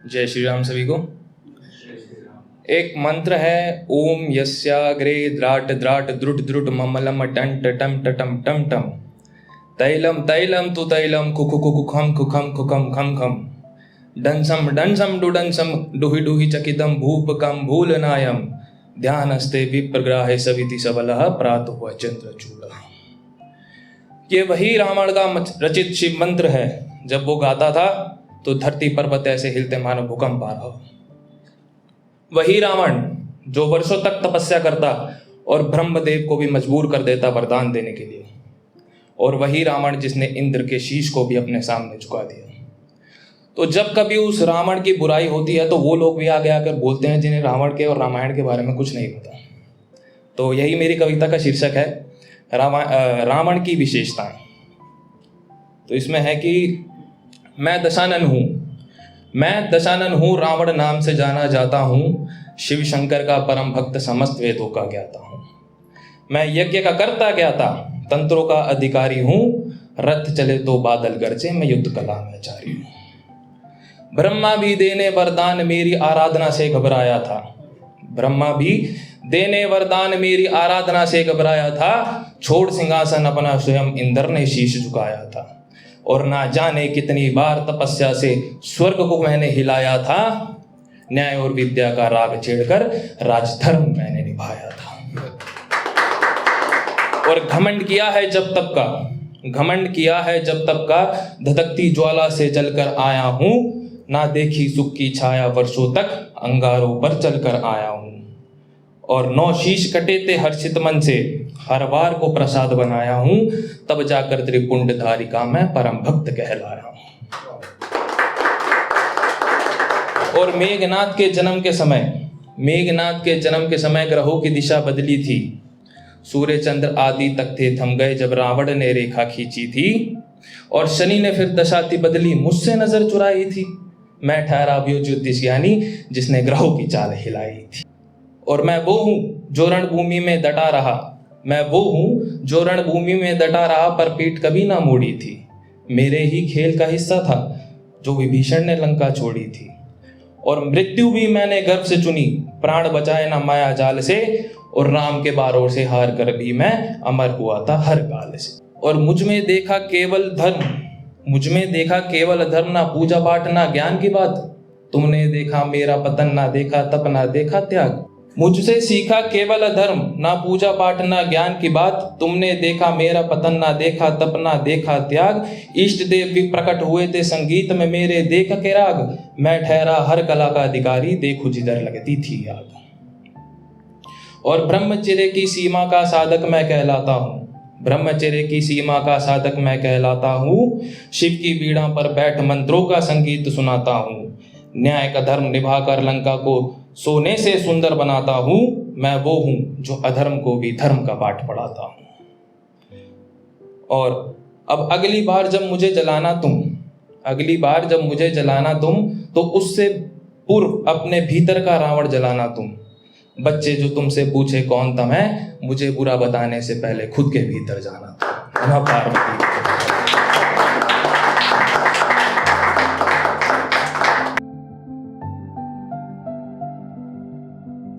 जय श्री राम सभी को। एक मंत्र है, ओम यस्याग्रे द्राट द्राट द्रुट द्रुट ममलम टंट टम टटम टम टम तैलम तैलम तु तैलम खुखु खुखु खम खुखम खुखम खम खम डंसम डुडंसम डुहि डुहि चकितम भूपकम भूलनायम ध्यानस्ते विप्रग्राहे सविति सबलः प्रातः चंद्रचूड़। ये वही रावण का रचित शिव मंत्र है। जब वो गाता था तो धरती पर्वत ऐसे हिलते मानो भूकंप आ रहा हो। वही रावण जो वर्षों तक तपस्या करता और ब्रह्मदेव को भी मजबूर कर देता वरदान देने के लिए, और वही रावण जिसने इंद्र के शीश को भी अपने सामने झुका दिया। तो जब कभी उस रावण की बुराई होती है तो वो लोग भी आगे आकर बोलते हैं जिन्हें रावण के और रामायण के बारे में कुछ नहीं पता। तो यही मेरी कविता का शीर्षक है, रावण की विशेषताएं। तो इसमें है कि मैं दशानन हूँ, रावण नाम से जाना जाता हूँ, शिव शंकर का परम भक्त समस्त वेदों का ज्ञाता हूँ। मैं यज्ञ का करता ज्ञाता, तंत्रों का अधिकारी हूँ, रथ चले तो बादल गरजे, मैं युद्ध कला में आचार्य हूँ। ब्रह्मा भी देने वरदान मेरी आराधना से घबराया था, ब्रह्मा भी देने वरदान मेरी आराधना से घबराया था, छोड़ सिंहासन अपना स्वयं इंद्र ने शीश झुकाया था, और ना जाने कितनी बार तपस्या से स्वर्ग को मैंने हिलाया था, न्याय और विद्या का राग छेड़कर राजधर्म मैंने निभाया था। और घमंड किया है जब तब का धधकती ज्वाला से जलकर आया हूँ, ना देखी सुख की छाया वर्षों तक अंगारों पर चलकर आया हूँ। और 9 शीश कटे थे हर्षित मन से, हर बार को प्रसाद बनाया हूँ, तब जाकर त्रिपुंडधारी का मैं परम भक्त कहलाया हूँ। और मेघनाथ के जन्म के समय ग्रहों की दिशा बदली थी, सूर्य चंद्र आदि तक थे थम गए जब रावण ने रेखा खींची थी, और शनि ने फिर दशा थी बदली, मुझसे नजर चुराई थी, मैं ठहरा वो ज्योतिष ज्ञानी जिसने ग्रहों की चाल हिलाई थी। और मैं वो हूँ जो रणभूमि में डटा रहा, पर पीठ कभी ना मोड़ी थी, मेरे ही खेल का हिस्सा था जो विभीषण ने लंका छोड़ी थी। और मृत्यु भी मैंने गर्भ से चुनी, प्राण बचाए ना माया जाल से, और राम के बारों से हार कर भी मैं अमर हुआ था हर काल से। और मुझ में देखा केवल धर्म, ना पूजा पाठ ना ज्ञान की बात, तुमने देखा मेरा पतन, ना देखा तप ना देखा त्याग। मुझसे सीखा केवल धर्म, ना पूजा पाठ ना ज्ञान की बात, तुमने देखा मेरा पतन, ना देखा तप ना देखा त्याग। इष्ट देव भी प्रकट हुए थे संगीत में मेरे देख के राग, मैं ठहरा हर कला का अधिकारी, देखो जिधर लगती थी आग। और ब्रह्मचर्य की सीमा का साधक मैं कहलाता हूँ, शिव की बीड़ा पर बैठ मंत्रों का संगीत सुनाता हूँ, न्याय का धर्म निभाकर लंका को सोने से सुंदर बनाता हूँ, मैं वो हूँ जो अधर्म को भी धर्म का पाठ पढ़ाता हूँ। और अब अगली बार जब मुझे जलाना तुम, तो उससे पूर्व अपने भीतर का रावण जलाना तुम। बच्चे जो तुमसे पूछे कौन तुम है, मुझे बुरा बताने से पहले खुद के भीतर जाना तुम। पार्वती।